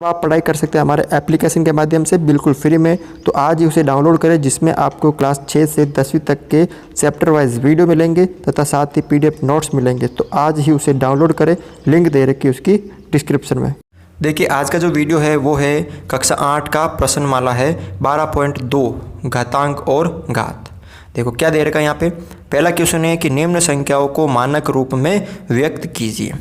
तो आप पढ़ाई कर सकते हैं हमारे एप्लीकेशन के माध्यम से बिल्कुल फ्री में। तो आज ही उसे डाउनलोड करें, जिसमें आपको क्लास 6 से 10वीं तक के चैप्टर वाइज वीडियो मिलेंगे तथा साथ ही PDF नोट्स मिलेंगे। तो आज ही उसे डाउनलोड करें, लिंक दे रखी है उसकी डिस्क्रिप्शन में। देखिए आज का जो वीडियो है वो है कक्षा 8 का प्रश्नमाला है 12.2 घातांक और घात। देखो क्या दे रखा है यहाँ पे। पहला क्वेश्चन है कि निम्न संख्याओं को मानक रूप में व्यक्त कीजिए।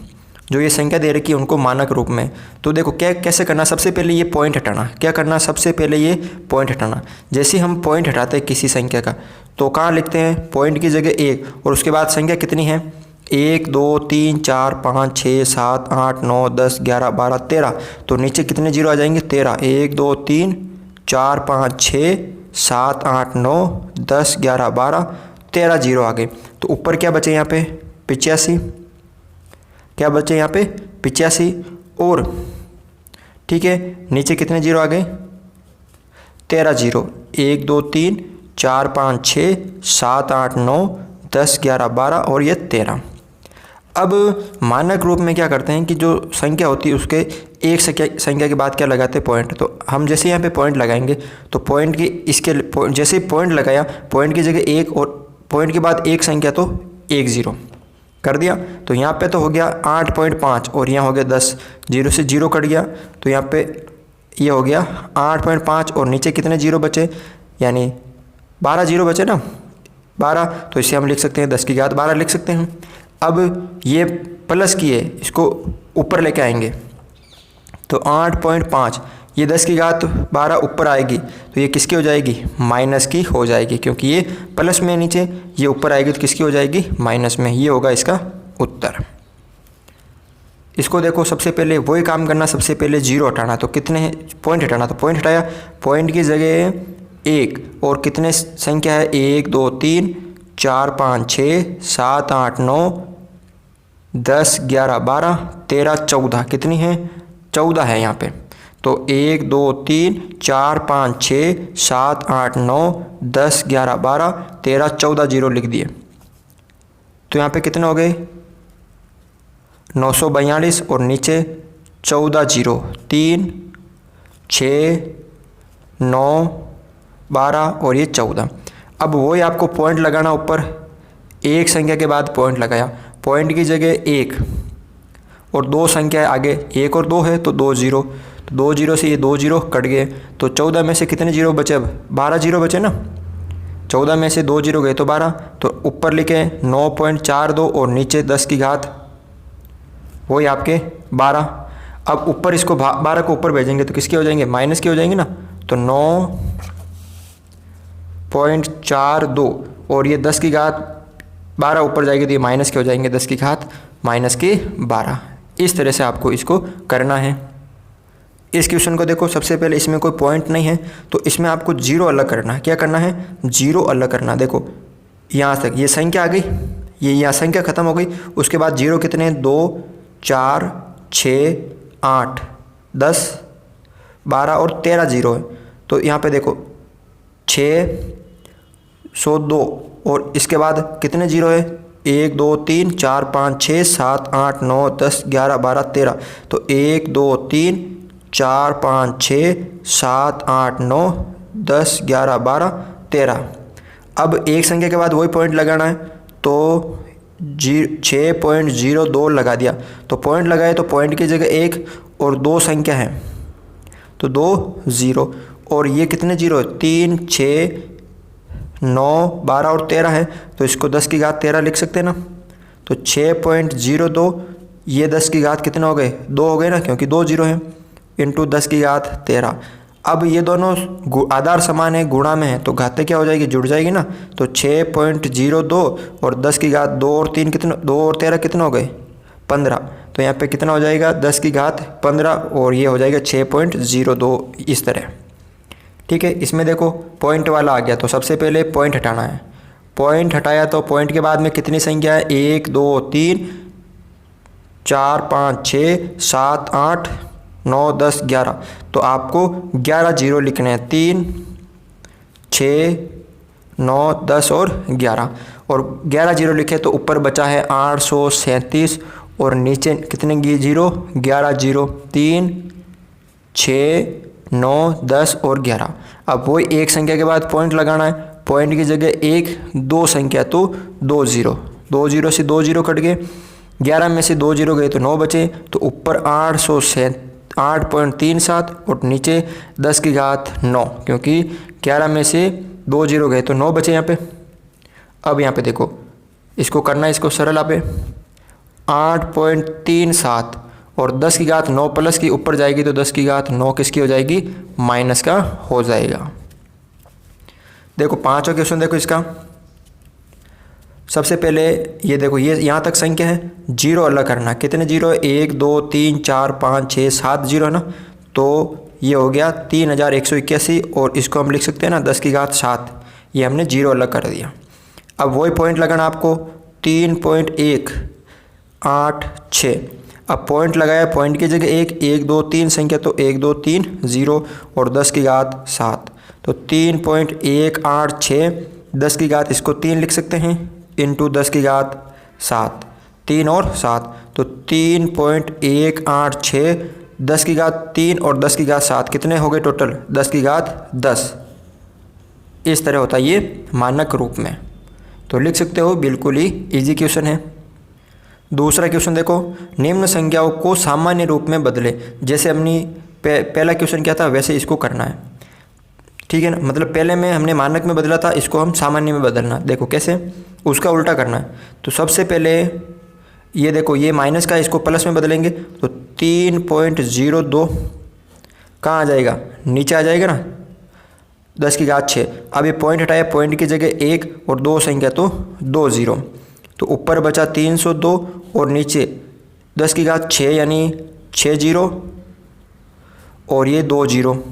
जो ये संख्या दे रखी है उनको मानक रूप में। तो देखो क्या कैसे करना, सबसे पहले ये पॉइंट हटाना। क्या करना, सबसे पहले ये पॉइंट हटाना। जैसे हम पॉइंट हटाते हैं किसी संख्या का तो कहाँ लिखते हैं, पॉइंट की जगह 1 और उसके बाद संख्या कितनी है 1 2 3 4 5 6 7 8 9 10 11 12 13। तो नीचे कितने जीरो आ जाएंगे 13। 1 2 3 4 5 6 7 8 9 10 11 12 13 जीरो आ गए। तो ऊपर क्या बचे यहाँ पे 85। क्या बचे यहाँ पे 85 और ठीक है नीचे कितने जीरो आ गए 13 जीरो। 1 2 3 4 5 6 7 8 9 10 11 12 और ये 13। अब मानक रूप में क्या करते हैं कि जो संख्या होती है उसके एक संख्या के बाद क्या लगाते हैं पॉइंट। तो हम जैसे यहाँ पे पॉइंट लगाएंगे तो पॉइंट की इसके जैसे पॉइंट लगाया, पॉइंट की जगह 1 और पॉइंट के बाद एक संख्या तो 1 0 कर दिया। तो यहाँ पे तो हो गया 8.5 और यहाँ हो गया 10, जीरो से जीरो कट गया। तो यहाँ पे ये हो गया 8.5 और नीचे कितने जीरो बचे, यानी 12 जीरो बचे ना 12। तो इसे हम लिख सकते हैं 10 की घात 12 लिख सकते हैं। अब ये प्लस किए इसको ऊपर लेके आएंगे तो 8.5 ये 10 की घात 12 ऊपर आएगी तो ये किसकी हो जाएगी माइनस की हो जाएगी, क्योंकि ये प्लस में नीचे ये ऊपर आएगी तो किसकी हो जाएगी माइनस में। ये होगा इसका उत्तर। इसको देखो सबसे पहले वही काम करना, सबसे पहले जीरो हटाना। तो कितने पॉइंट हटाना, तो पॉइंट हटाया, पॉइंट की जगह 1 और कितने संख्या है 1 2 3 4 5 6 7 8 9 10 11 12 13 14 कितनी है 14 है यहाँ पे। तो 1 2 3 4 5 6 7 8 9 10 11 12 13 14 जीरो लिख दिए। तो यहाँ पे कितने हो गए 942 और नीचे 14 जीरो 3 6 9 12 और ये 14। अब वही आपको पॉइंट लगाना, ऊपर एक संख्या के बाद पॉइंट लगाया, पॉइंट की जगह 1 और दो संख्या आगे 1 और 2 है तो 2 जीरो। तो 2 जीरो से ये 2 जीरो कट गए। तो 14 में से कितने जीरो बचे, अब 12 जीरो बचे ना। 14 में से 2 जीरो गए तो 12। तो ऊपर लिखे 9.42 और नीचे 10 की घात वही आपके 12। अब ऊपर इसको 12 को ऊपर भेजेंगे तो किसके हो जाएंगे माइनस के हो जाएंगे ना। तो 9.42 और ये 10 की घात 12 ऊपर जाएगी तो ये माइनस के हो जाएंगे 10 की घात माइनस के 12। इस तरह से आपको इसको करना है। इस क्वेश्चन को देखो, सबसे पहले इसमें कोई पॉइंट नहीं है तो इसमें आपको जीरो अलग करना है। क्या करना है जीरो अलग करना। देखो यहाँ तक ये संख्या आ गई, ये यहाँ संख्या खत्म हो गई, उसके बाद जीरो कितने 2 4 6 8 10 12 और 13 जीरो है। तो यहाँ पे देखो 602 और इसके बाद कितने जीरो है 1 2 3 4 5 6 7 8 9 10 11 12 13। तो 1 2 3 4 5 6 7 8 9 10 11 12 13। अब एक संख्या के बाद वही पॉइंट लगाना है तो 6.02 लगा दिया। तो पॉइंट लगाए तो पॉइंट की जगह 1 और 2 संख्या है तो 2 जीरो और ये कितने जीरो है 3 6 9 12 और 13 है। तो इसको 10 की घात 13 लिख सकते हैं ना। तो 6.02 ये 10 की घात कितने हो गए 2 हो गए ना, क्योंकि 2 जीरो है, इंटू 10 की घात 13। अब ये दोनों आधार समान है, गुणा में है तो घातें क्या हो जाएगी जुड़ जाएगी ना। तो 6.02 और 10 की घात 2 और 3 कितने 2 और 13 कितने हो गए 15। तो यहाँ पे कितना हो जाएगा 10 की घात 15 और ये हो जाएगा 6.02 इस तरह। ठीक है, इसमें देखो पॉइंट वाला आ गया तो सबसे पहले पॉइंट हटाना है। पॉइंट हटाया तो पॉइंट के बाद में कितनी संख्या है 1 2 3 4 5 6 7 8 9 10 11। तो आपको 11 जीरो लिखने हैं 3 6 9 10 और 11। और 11 जीरो लिखे तो ऊपर बचा है 837 और नीचे कितने जीरो 11 जीरो 3 6, 9, 10 और 11। अब वही एक संख्या के बाद पॉइंट लगाना है, पॉइंट की जगह एक, दो संख्या तो 2 जीरो, 2 जीरो से 2 जीरो कट गए, 11 में से 2 जीरो गए तो 9 बचे, तो ऊपर 8.37 और नीचे 10 की घात 9, क्योंकि 11 में से 2 जीरो गए तो 9 बचे यहाँ पे। अब यहाँ पे देखो, इसको करना है, इसको सरल आप 8.37 और 10 की घात 9 प्लस की ऊपर जाएगी तो 10 की घात 9 किसकी हो जाएगी, माइनस का हो जाएगा। देखो पांचवा क्वेश्चन देखो इसका। सबसे पहले ये देखो, ये यहाँ तक संख्या है, जीरो अलग करना। कितने जीरो है, 1 2 3 4 5 6 7 जीरो है ना, तो ये हो गया 3181 और इसको हम लिख सकते हैं ना 10 की घात 7, ये हमने जीरो अलग कर दिया। अब वही पॉइंट लगाना आपको 3.186। अब पॉइंट लगाया, पॉइंट की जगह 1 2 3 संख्या तो 1 2 3 0 और 10 की घात 7, तो 3.186 10 की घात इसको 3 लिख सकते हैं इंटू 10 की घात 7, 3 और 7, तो 3.186 10 की घात 3 और 10 की घात 7 कितने हो गए टोटल, 10 की घात 10। इस तरह होता है ये मानक रूप में, तो लिख सकते हो, बिल्कुल ही इजी क्वेश्चन है। दूसरा क्वेश्चन देखो, निम्न संख्याओं को सामान्य रूप में बदले। जैसे हमने पहला क्वेश्चन क्या था वैसे इसको करना है, ठीक है ना। मतलब पहले में हमने मानक में बदला था, इसको हम सामान्य में बदलना। देखो कैसे, उसका उल्टा करना है। तो सबसे पहले ये देखो, ये माइनस का इसको प्लस में बदलेंगे तो 3.02 कहाँ आ जाएगा, नीचे आ जाएगा ना, 10 की घात 6। अब ये पॉइंट हटाया, पॉइंट की जगह 1 और 2 संख्या तो 2 जीरो, तो ऊपर बचा 302 और नीचे 10 की घात 6 यानी 6 जीरो और ये 2 जीरो।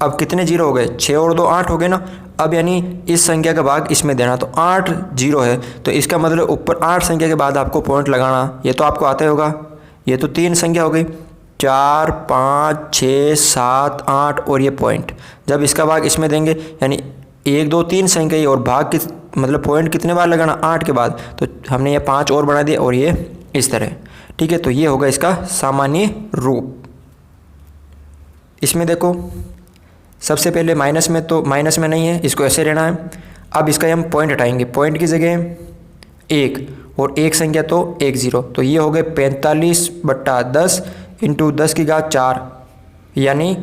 अब कितने जीरो हो गए, 6 और 2 8 हो गए ना। अब यानी इस संख्या का भाग इसमें देना, तो 8 जीरो है, तो इसका मतलब ऊपर 8 संख्या के बाद आपको पॉइंट लगाना। ये तो आपको आता ही होगा। ये तो 3 संख्या हो गई, 4 5 6 7 8 और ये पॉइंट। जब इसका भाग इसमें देंगे यानी 1 2 3 संख्या ही, और भाग किस मतलब पॉइंट कितने बार लगाना, 8 के बाद, तो हमने ये 5 और बना दिया और ये इस तरह, ठीक है। तो ये होगा इसका सामान्य रूप। इसमें देखो सबसे पहले माइनस में, तो माइनस में नहीं है, इसको ऐसे रहना है। अब इसका हम पॉइंट हटाएंगे, पॉइंट की जगह 1 और 1 संख्या तो 1 जीरो, तो ये हो गए 45/10 इंटू 10 की घात 4 यानी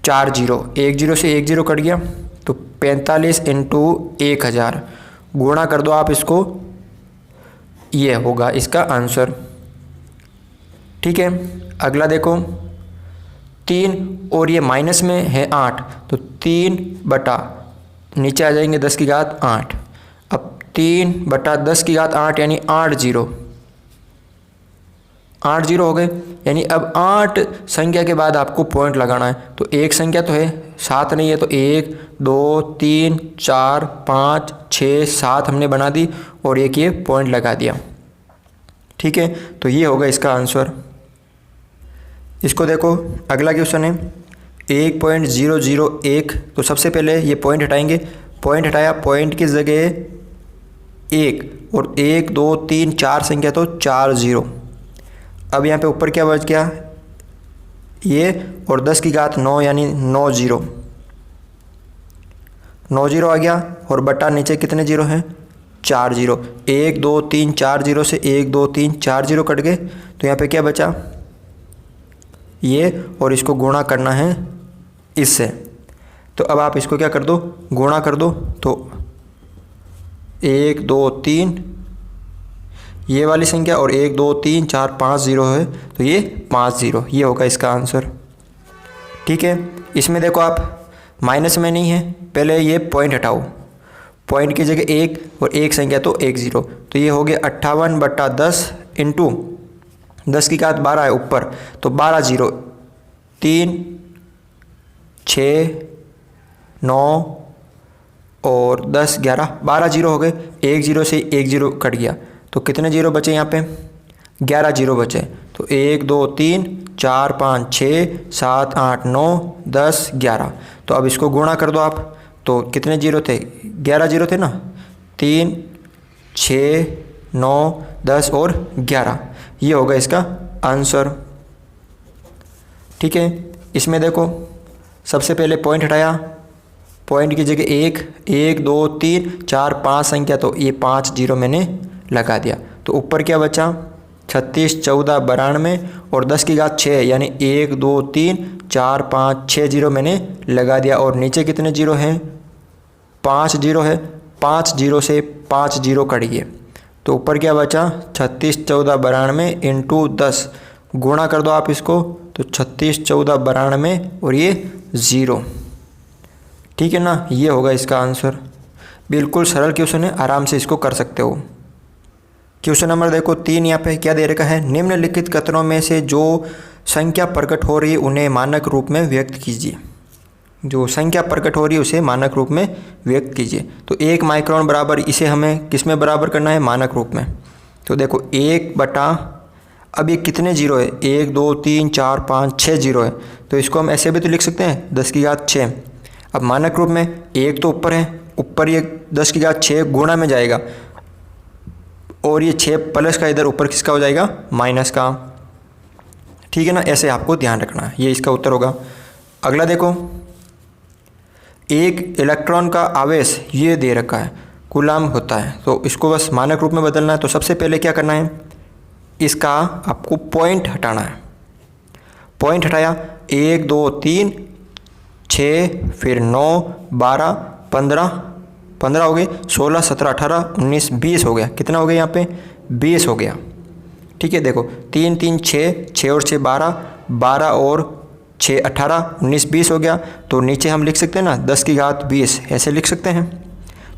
4 जीरो, 1 जीरो से 1 जीरो कट गया, तो 45 इंटू 1000 गुणा कर दो आप इसको, ये होगा इसका आंसर, ठीक है। अगला देखो 3 और ये माइनस में है 8, तो 3 बटा नीचे आ जाएंगे 10 की घात 8। अब 3/10 की घात 8 यानी 8 जीरो, 8 जीरो हो गए। यानी अब 8 संख्या के बाद आपको पॉइंट लगाना है। तो एक संख्या तो है, 7 नहीं है, तो 1 2 3 4 5 6 7 हमने बना दी और एक ये पॉइंट लगा दिया, ठीक है। तो ये होगा इसका आंसर। इसको देखो अगला क्वेश्चन है 1.001। तो सबसे पहले ये पॉइंट हटाएंगे, पॉइंट हटाया, पॉइंट की जगह 1 और 1 2 3 4 संख्या तो 4 जीरो। अब यहाँ पे ऊपर क्या बच गया, ये और 10 की घात 9 यानी 9 जीरो, 9 जीरो आ गया और बटा नीचे कितने जीरो हैं, 4 जीरो। 1 2 3 4 जीरो से 1 2 3 4 जीरो कट गए, तो यहाँ पे क्या बचा, ये, और इसको गुणा करना है इससे। तो अब आप इसको क्या कर दो, गुणा कर दो, तो 1 2 3 ये वाली संख्या और 1 2 3 4 5 जीरो है, तो ये 5 जीरो, ये होगा इसका आंसर, ठीक है। इसमें देखो आप माइनस में नहीं है, पहले ये पॉइंट हटाओ, पॉइंट की जगह 1 और 1 संख्या तो 1 जीरो, तो ये हो गया 58/10 इंटू 10 की घात 12 है ऊपर, तो 12 जीरो, 3 6 9 और 10 11 12 जीरो हो गए। 1 जीरो से 1 जीरो कट गया, तो कितने जीरो बचे यहाँ पे, 11 जीरो बचे। तो 1 2 3 4 5 6 7 8 9 10 11। तो अब इसको गुणा कर दो आप, तो कितने जीरो थे, 11 जीरो थे ना, 3 6 9 10 और 11, ये होगा इसका आंसर। ठीक है, इसमें देखो सबसे पहले पॉइंट हटाया, पॉइंट की जगह 1 2 3 4 5 संख्या, तो ये 5 जीरो मैंने लगा दिया। तो ऊपर क्या बचा 36 14 92 और 10 की घात 6 यानी 1 2 3 4 5 6 जीरो मैंने लगा दिया। और नीचे कितने जीरो हैं 5 जीरो है, 5 जीरो से 5 जीरो कट गए तो ऊपर क्या बचा 36 14 92 इंटू 10 गुणा कर दो आप इसको, तो 36 14 92 और ये 0। ठीक है ना, ये होगा इसका आंसर। बिल्कुल सरल क्वेश्चन है, आराम से इसको कर सकते हो। क्वेश्चन नंबर देखो 3, यहाँ पे क्या दे रखा है, निम्नलिखित कथनों में से जो संख्या प्रकट हो रही है उन्हें मानक रूप में व्यक्त कीजिए। जो संख्या प्रकट हो रही है उसे मानक रूप में व्यक्त कीजिए। तो 1 माइक्रोन बराबर, इसे हमें किस में बराबर करना है, मानक रूप में। तो देखो 1 बटा, अब ये कितने जीरो है 1 2 3 4 5 6 जीरो है, तो इसको हम ऐसे भी तो लिख सकते हैं 10 की घात 6। अब मानक रूप में 1 तो ऊपर है, ऊपर ये 10 की घात 6 गुणा में जाएगा और ये 6 प्लस का इधर ऊपर किसका हो जाएगा, माइनस का। ठीक है ना, ऐसे आपको ध्यान रखना है, ये इसका उत्तर होगा। अगला देखो, एक इलेक्ट्रॉन का आवेश ये दे रखा है कूलाम होता है, तो इसको बस मानक रूप में बदलना है। तो सबसे पहले क्या करना है, इसका आपको पॉइंट हटाना है। पॉइंट हटाया 1 2 3 6 फिर 9 12 15 हो गए, 16 17 18 19 20 हो गया। कितना हो गया यहाँ पे 20 हो गया। ठीक है, देखो 3 3 6 और 6 12 और 6 18 19 20 हो गया। तो नीचे हम लिख सकते हैं ना 10 की घात 20, ऐसे लिख सकते हैं।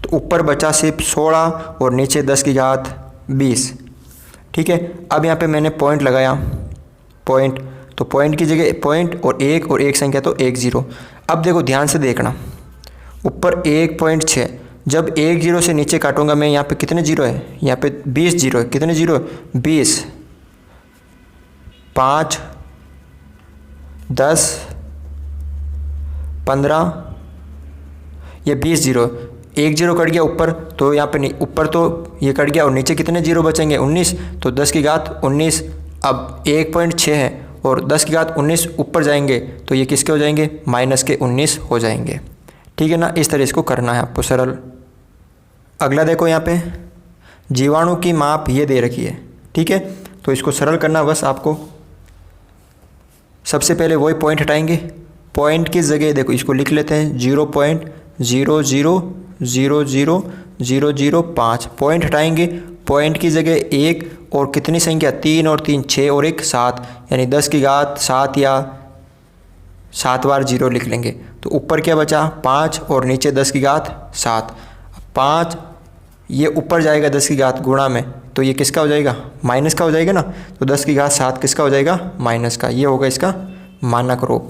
तो ऊपर बचा सिर्फ 16 और नीचे 10 की घात 20। ठीक है, अब यहाँ पे मैंने पॉइंट लगाया, पॉइंट, तो पॉइंट की जगह पॉइंट और एक संख्या तो 1 0। अब देखो ध्यान से देखना, ऊपर 1.6, जब 1 जीरो से नीचे काटूंगा मैं, यहाँ पे कितने जीरो है, यहाँ पे 20 जीरो है। कितने जीरो है 20, 5 10 15, ये 20 जीरो, 1 जीरो कट गया ऊपर, तो यहाँ पे ऊपर तो ये कट गया और नीचे कितने जीरो बचेंगे 19, तो 10 की घात 19। अब 1.6 है और 10 की घात 19 ऊपर जाएंगे तो ये किसके हो जाएंगे, माइनस के 19 हो जाएंगे। ठीक है ना, इस तरह इसको करना है आपको सरल। अगला देखो, यहाँ पे जीवाणु की माप ये दे रखी है। ठीक है, तो इसको सरल करना बस आपको। सबसे पहले वही पॉइंट हटाएंगे, पॉइंट की जगह देखो इसको लिख लेते हैं 0.00000005। पॉइंट हटाएंगे, पॉइंट की जगह 1 और कितनी संख्या 3 और 3 6 और 1 7, यानी 10 की घात 7 या 7 बार 0 लिख लेंगे। तो ऊपर क्या बचा 5 और नीचे 10 की घात 7। 5 ये ऊपर जाएगा 10 की घात गुणा में, तो ये किसका हो जाएगा, माइनस का हो जाएगा ना। तो 10 की घात 7 किसका हो जाएगा, माइनस का। ये होगा इसका मानक रूप।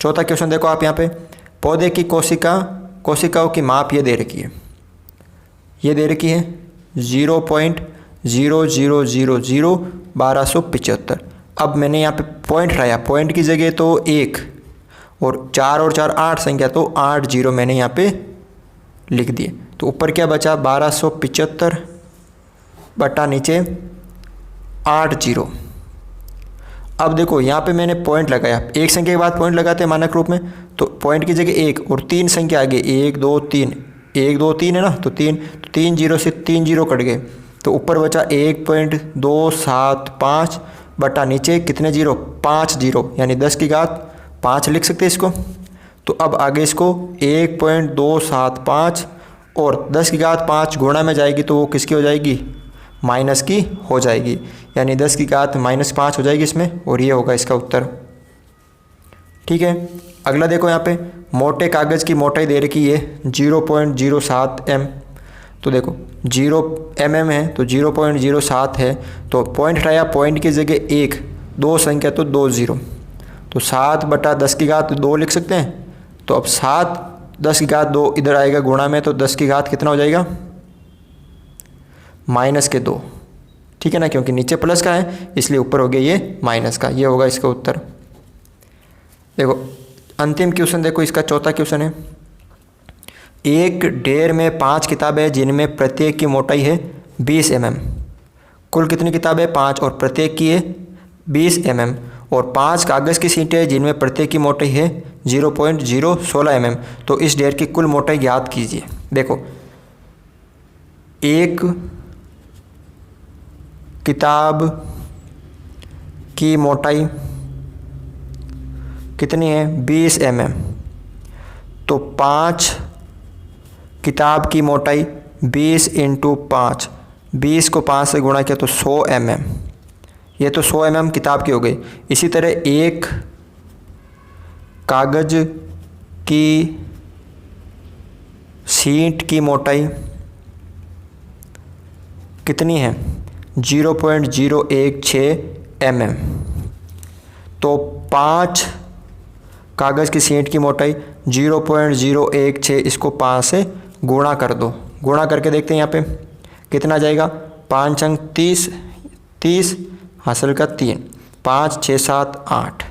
चौथा क्वेश्चन देखो आप, यहाँ पे पौधे की कोशिकाओं की माप ये दे रखी है, ये दे रखी है 0.00001275। अब मैंने यहाँ पे पॉइंट हटाया, पॉइंट की जगह तो 1 और 4 8 संख्या, तो 8 जीरो मैंने यहाँ पे लिख दिए। तो ऊपर क्या बचा 1275 बटा नीचे 8 जीरो। अब देखो यहाँ पे मैंने पॉइंट लगाया, एक संख्या के बाद पॉइंट लगाते हैं मानक रूप में, तो पॉइंट की जगह 1 और 3 संख्या आगे 1 2 3 है ना, तो 3 जीरो से 3 जीरो कट गए, तो ऊपर बचा 1.275 बटा नीचे कितने जीरो 5 जीरो, यानी 10 की घात 5 लिख सकते हैं इसको। तो अब आगे इसको 1.275 और 10 की घात 5 गुणा में जाएगी तो वो किसकी हो जाएगी, माइनस की हो जाएगी, यानी 10 की घात -5 हो जाएगी इसमें, और ये होगा इसका उत्तर। ठीक है, अगला देखो यहाँ पे मोटे कागज़ की मोटाई दे रखी है 0.07 m। तो देखो 0 mm है तो 0.07 है, तो पॉइंट हटाया, पॉइंट की जगह 1 2 संख्या तो 2 जीरो, तो 7 बटा 10 की घात 2 लिख सकते हैं। तो अब 7 10 की घात 2 इधर आएगा गुणा में, तो 10 की घात कितना हो जाएगा, -2। ठीक है ना, क्योंकि नीचे प्लस का है इसलिए ऊपर हो गया ये माइनस का। ये होगा इसका उत्तर। देखो अंतिम क्वेश्चन देखो, इसका चौथा क्वेश्चन है, एक ढेर में 5 किताबें हैं जिनमें प्रत्येक की मोटाई है 20 mm। कुल कितनी किताबें 5 और प्रत्येक की है 20 mm, और 5 कागज़ की शीटें हैं जिनमें प्रत्येक की मोटाई है 0.016 mm। तो इस ढेर की कुल मोटाई ज्ञात कीजिए। देखो, एक किताब की मोटाई कितनी है 20 mm। तो 5 किताब की मोटाई 20 × 5, 20 को 5 से गुणा किया तो 100 mm। ये तो 100 mm किताब की हो गई। इसी तरह एक कागज़ की शीट की मोटाई कितनी है 0.016 mm। तो 5 कागज़ की शीट की मोटाई 0.016, इसको 5 से गुणा कर दो। गुणा करके देखते हैं यहाँ पे कितना जाएगा। 5 अंक 30, 30 हासिल का 3, 5 6 7 8,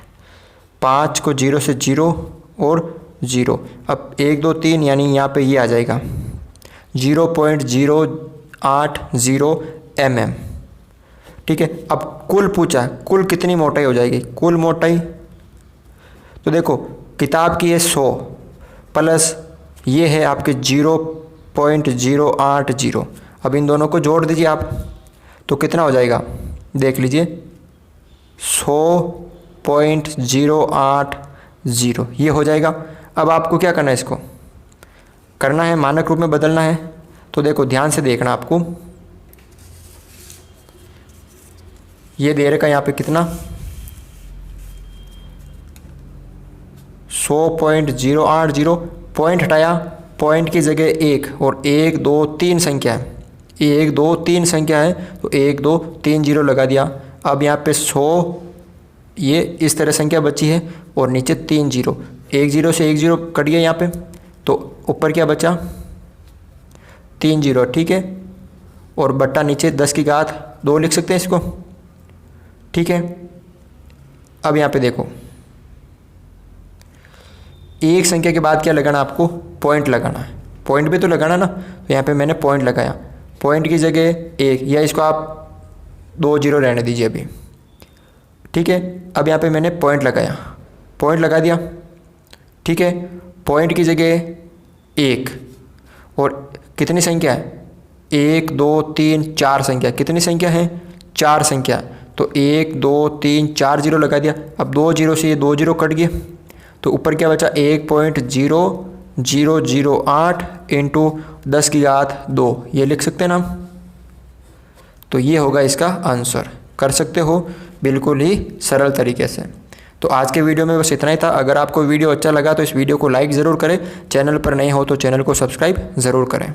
5 को 0 से 0 और 0। अब 1 2 3 यानी यहाँ पे ये आ जाएगा 0.080 mm। ठीक है। अब कुल पूछा, कुल कितनी मोटाई हो जाएगी। कुल मोटाई तो देखो, किताब की है 100 प्लस ये है आपके 0.080। अब इन दोनों को जोड़ दीजिए आप, तो कितना हो जाएगा देख लीजिए 100.080 ये हो जाएगा। अब आपको क्या करना है, इसको करना है मानक रूप में बदलना है। तो देखो ध्यान से देखना, आपको ये दे रखा यहाँ पे कितना 100.080। पॉइंट हटाया, पॉइंट की जगह 1 और 1 2 3 संख्या है, 1 2 3 संख्या है तो 1 2 3 0 लगा दिया। अब यहाँ पे 100 ये इस तरह संख्या बची है और नीचे 3 0, 1 0 से 1 0 कट गया यहाँ पे, तो ऊपर क्या बचा 3 0। ठीक है। और बट्टा नीचे 10 की घात 2 लिख सकते हैं इसको। ठीक है। अब यहाँ पे देखो, एक संख्या के बाद क्या लगाना, आपको पॉइंट लगाना है। पॉइंट भी तो लगाना ना, तो यहाँ पे मैंने पॉइंट लगाया। पॉइंट की जगह 1 या इसको आप 2 0 रहने दीजिए अभी। ठीक है। अब यहाँ पे मैंने पॉइंट लगाया, पॉइंट लगा दिया। ठीक है। पॉइंट की जगह 1 और कितनी संख्या है 1 2 3 4 संख्या, कितनी संख्या है 4 संख्या, तो 1 2 3 4 0 लगा दिया। अब 2 0 से ये 2 0 कट गया, तो ऊपर क्या बचा 1.0008 इंटू 10 की घात 2, ये लिख सकते हैं ना। तो ये होगा इसका आंसर। कर सकते हो बिल्कुल ही सरल तरीके से। तो आज के वीडियो में बस इतना ही था। अगर आपको वीडियो अच्छा लगा तो इस वीडियो को लाइक ज़रूर करें, चैनल पर नए हो तो चैनल को सब्सक्राइब ज़रूर करें।